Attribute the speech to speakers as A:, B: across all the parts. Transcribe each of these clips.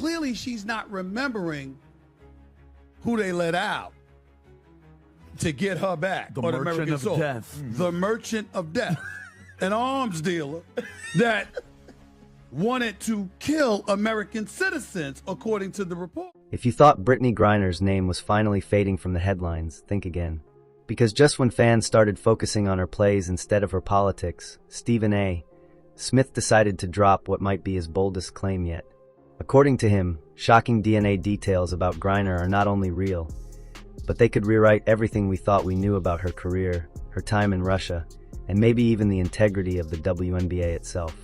A: clearly she's not remembering who they let out to get her back.
B: The
A: or
B: Merchant
A: American
B: of
A: Soul.
B: Death.
A: The Merchant of Death. An arms dealer that wanted to kill American citizens, according to the report.
C: If you thought Brittney Griner's name was finally fading from the headlines, think again. Because just when fans started focusing on her plays instead of her politics, Stephen A. Smith decided to drop what might be his boldest claim yet. According to him, shocking DNA details about Griner are not only real, but they could rewrite everything we thought we knew about her career, her time in Russia, and maybe even the integrity of the WNBA itself.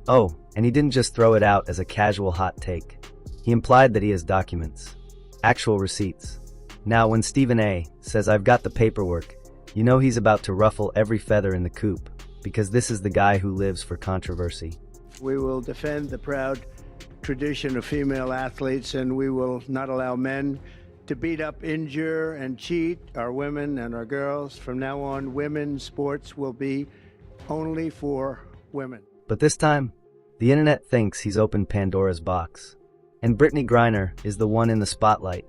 C: Oh, and he didn't just throw it out as a casual hot take. He implied that he has documents, actual receipts. Now, when Stephen A. says, "I've got the paperwork," you know he's about to ruffle every feather in the coop, because this is the guy who lives for controversy.
D: We will defend the proud tradition of female athletes, and we will not allow men to beat up, injure, and cheat our women and our girls. From now on, women's sports will be only for women.
C: But this time, the internet thinks he's opened Pandora's box. And Brittney Griner is the one in the spotlight.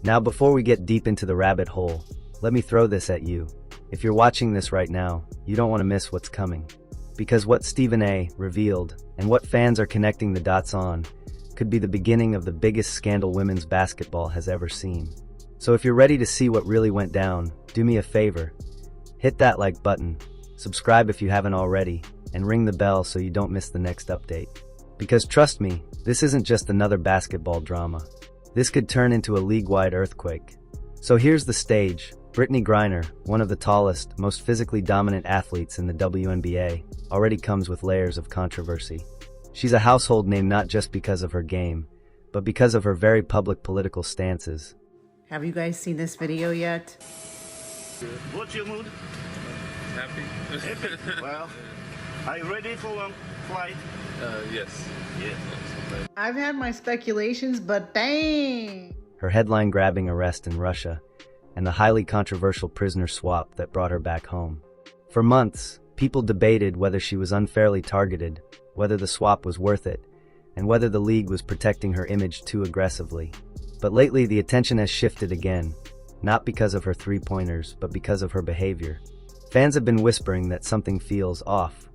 C: Now, before we get deep into the rabbit hole, let me throw this at you. If you're watching this right now, you don't want to miss what's coming. Because what Stephen A. revealed, and what fans are connecting the dots on, could be the beginning of the biggest scandal women's basketball has ever seen. So if you're ready to see what really went down, do me a favor. Hit that like button, subscribe if you haven't already, and ring the bell so you don't miss the next update. Because trust me, this isn't just another basketball drama. This could turn into a league-wide earthquake. So here's the stage. Brittney Griner, one of the tallest, most physically dominant athletes in the WNBA, already comes with layers of controversy. She's a household name not just because of her game, but because of her very public political stances.
E: Have you guys seen this video yet?
F: What's your mood?
G: Happy?
F: Happy? Well, are you ready for a flight?
G: Yes.
F: Yes.
E: I've had my speculations, but dang!
C: Her headline-grabbing arrest in Russia, and the highly controversial prisoner swap that brought her back home. For months, people debated whether she was unfairly targeted, whether the swap was worth it, and whether the league was protecting her image too aggressively. But lately, the attention has shifted again, not because of her three-pointers, but because of her behavior. Fans have been whispering that something feels off.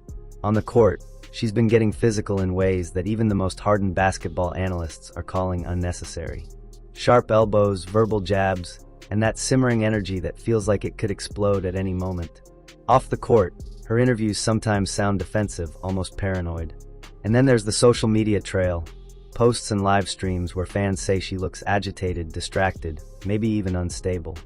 C: On the court, she's been getting physical in ways that even the most hardened basketball analysts are calling unnecessary. Sharp elbows, verbal jabs, and that simmering energy that feels like it could explode at any moment. Off the court, her interviews sometimes sound defensive, almost paranoid. And then there's the social media trail, posts and live streams where fans say she looks agitated, distracted, maybe even unstable.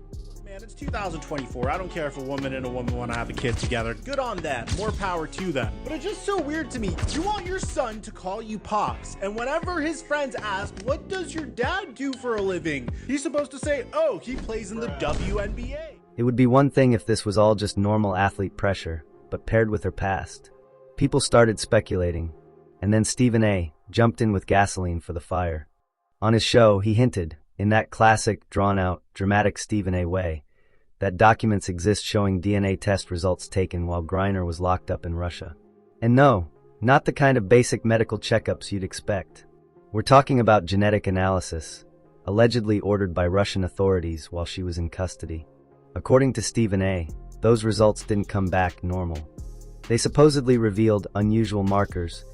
H: Man, it's 2024. I don't care if a woman and a woman want to have a kid together. Good on them. More power to them. But it's just so weird to me. You want your son to call you Pops, and whenever his friends ask, "What does your dad do for a living?" he's supposed to say, "Oh, he plays in the WNBA."
C: It would be one thing if this was all just normal athlete pressure, but paired with her past. People started speculating, and then Stephen A. jumped in with gasoline for the fire. On his show, he hinted, in that classic, drawn-out, dramatic Stephen A. way, that documents exist showing DNA test results taken while Griner was locked up in Russia. And no, not the kind of basic medical checkups you'd expect. We're talking about genetic analysis, allegedly ordered by Russian authorities while she was in custody. According to Stephen A., those results didn't come back normal. They supposedly revealed unusual markers,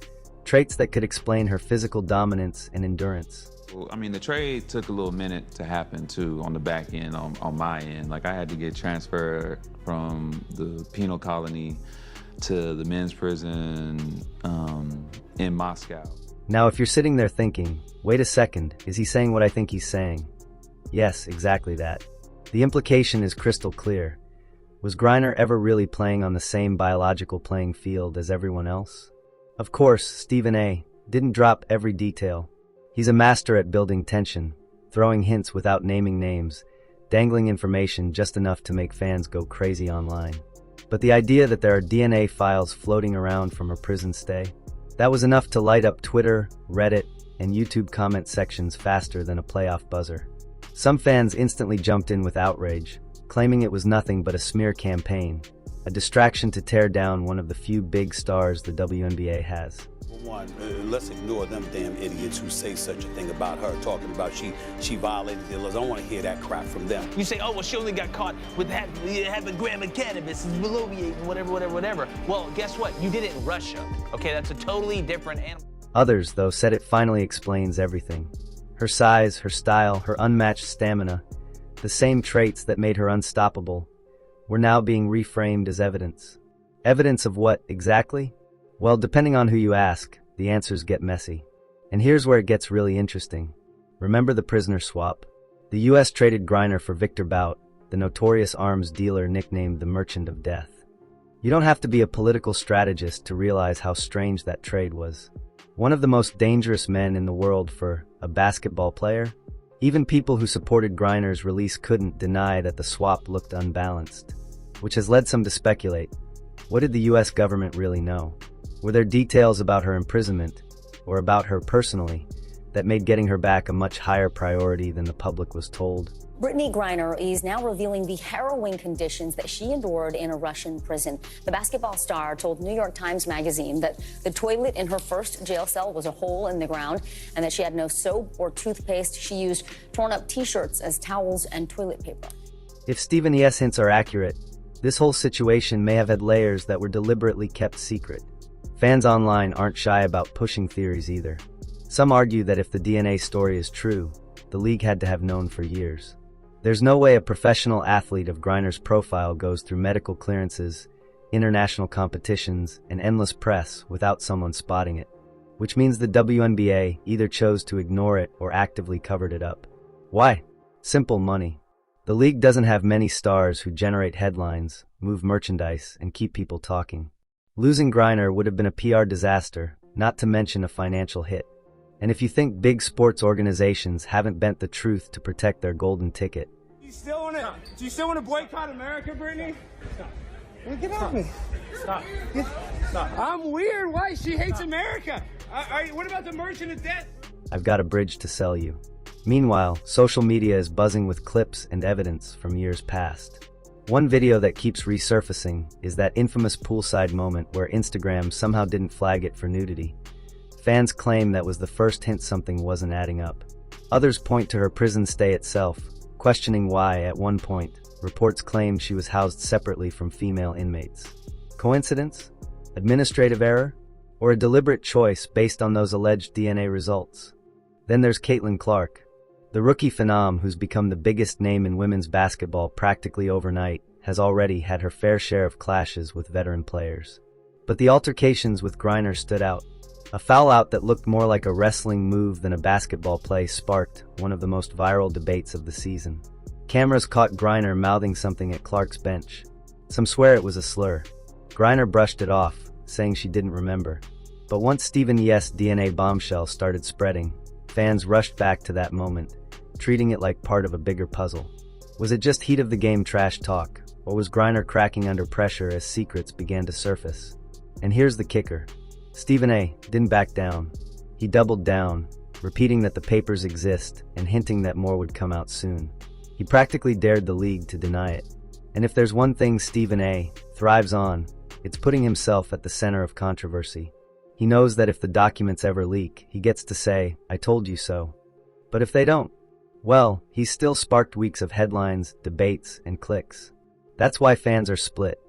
C: traits that could explain her physical dominance and endurance.
G: I mean, the trade took a little minute to happen too on the back end, on my end. Like, I had to get transferred from the penal colony to the men's prison in Moscow.
C: Now, if you're sitting there thinking, wait a second, is he saying what I think he's saying? Yes, exactly that. The implication is crystal clear. Was Griner ever really playing on the same biological playing field as everyone else? Of course, Stephen A. didn't drop every detail. He's a master at building tension, throwing hints without naming names, dangling information just enough to make fans go crazy online. But the idea that there are DNA files floating around from her prison stay, that was enough to light up Twitter, Reddit, and YouTube comment sections faster than a playoff buzzer. Some fans instantly jumped in with outrage, claiming it was nothing but a smear campaign, a distraction to tear down one of the few big stars the WNBA has.
B: One, let's ignore them damn idiots who say such a thing about her, talking about she violated the laws. I don't want to hear that crap from them.
I: You say, oh, well, she only got caught with having a gram of cannabis, bloviate, whatever. Well, guess what? You did it in Russia. Okay, that's a totally different animal.
C: Others, though, said it finally explains everything. Her size, her style, her unmatched stamina, the same traits that made her unstoppable, were now being reframed as evidence. Evidence of what, exactly? Well, depending on who you ask, the answers get messy. And here's where it gets really interesting. Remember the prisoner swap? The U.S. traded Griner for Victor Bout, the notorious arms dealer nicknamed the Merchant of Death. You don't have to be a political strategist to realize how strange that trade was. One of the most dangerous men in the world for a basketball player? Even people who supported Griner's release couldn't deny that the swap looked unbalanced, which has led some to speculate. What did the U.S. government really know? Were there details about her imprisonment, or about her personally, that made getting her back a much higher priority than the public was told?
J: Brittney Griner is now revealing the harrowing conditions that she endured in a Russian prison. The basketball star told New York Times Magazine that the toilet in her first jail cell was a hole in the ground and that she had no soap or toothpaste. She used torn-up T-shirts as towels and toilet paper.
C: If Stephen E.'s hints are accurate, this whole situation may have had layers that were deliberately kept secret. Fans online aren't shy about pushing theories either. Some argue that if the DNA story is true, the league had to have known for years. There's no way a professional athlete of Griner's profile goes through medical clearances, international competitions, and endless press without someone spotting it, which means the WNBA either chose to ignore it or actively covered it up. Why? Simple money. The league doesn't have many stars who generate headlines, move merchandise, and keep people talking. Losing Griner would have been a PR disaster, not to mention a financial hit. And if you think big sports organizations haven't bent the truth to protect their golden ticket.
K: Do you still want to boycott America, Brittney? Stop. Well, get off me. Stop. Stop. I'm weird. Why? She hates America. What about the Merchant of Death?
C: I've got a bridge to sell you. Meanwhile, social media is buzzing with clips and evidence from years past. One video that keeps resurfacing is that infamous poolside moment where Instagram somehow didn't flag it for nudity. Fans claim that was the first hint something wasn't adding up. Others point to her prison stay itself, questioning why, at one point, reports claimed she was housed separately from female inmates. Coincidence? Administrative error? Or a deliberate choice based on those alleged DNA results? Then there's Caitlin Clark, the rookie phenom who's become the biggest name in women's basketball practically overnight, has already had her fair share of clashes with veteran players. But the altercations with Griner stood out. A foul out that looked more like a wrestling move than a basketball play sparked one of the most viral debates of the season. Cameras caught Griner mouthing something at Clark's bench. Some swear it was a slur. Griner brushed it off, saying she didn't remember. But once Stephen E.'s DNA bombshell started spreading, fans rushed back to that moment, treating it like part of a bigger puzzle. Was it just heat of the game trash talk, or was Griner cracking under pressure as secrets began to surface? And here's the kicker. Stephen A. didn't back down. He doubled down, repeating that the papers exist and hinting that more would come out soon. He practically dared the league to deny it. And if there's one thing Stephen A. thrives on, it's putting himself at the center of controversy. He knows that if the documents ever leak, he gets to say, "I told you so." But if they don't, well, he's still sparked weeks of headlines, debates, and clicks. That's why fans are split.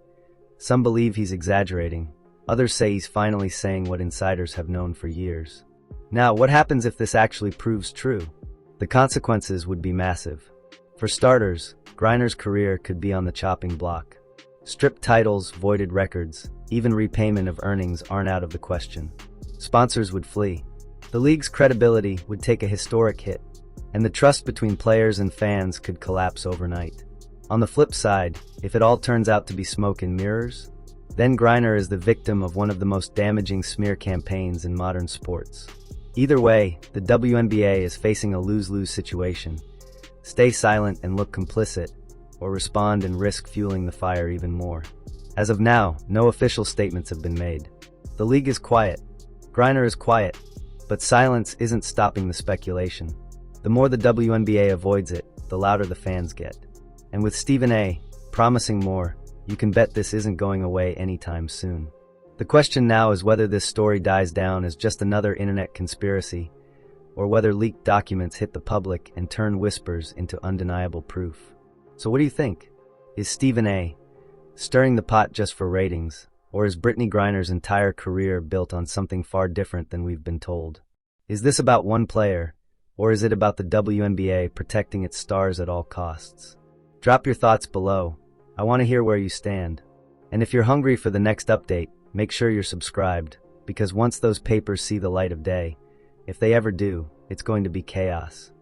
C: Some believe he's exaggerating. Others say he's finally saying what insiders have known for years. Now, what happens if this actually proves true? The consequences would be massive. For starters, Griner's career could be on the chopping block. Stripped titles, voided records, even repayment of earnings aren't out of the question. Sponsors would flee. The league's credibility would take a historic hit, and the trust between players and fans could collapse overnight. On the flip side, if it all turns out to be smoke and mirrors, then Griner is the victim of one of the most damaging smear campaigns in modern sports. Either way, the WNBA is facing a lose-lose situation. Stay silent and look complicit, or respond and risk fueling the fire even more. As of now, no official statements have been made. The league is quiet. Griner is quiet, but silence isn't stopping the speculation. The more the WNBA avoids it, the louder the fans get. And with Stephen A. promising more, you can bet this isn't going away anytime soon. The question now is whether this story dies down as just another internet conspiracy, or whether leaked documents hit the public and turn whispers into undeniable proof. So what do you think? Is Stephen A. stirring the pot just for ratings, or is Brittney Griner's entire career built on something far different than we've been told? Is this about one player, or is it about the WNBA protecting its stars at all costs? Drop your thoughts below. I want to hear where you stand. And if you're hungry for the next update, make sure you're subscribed, because once those papers see the light of day, if they ever do, it's going to be chaos.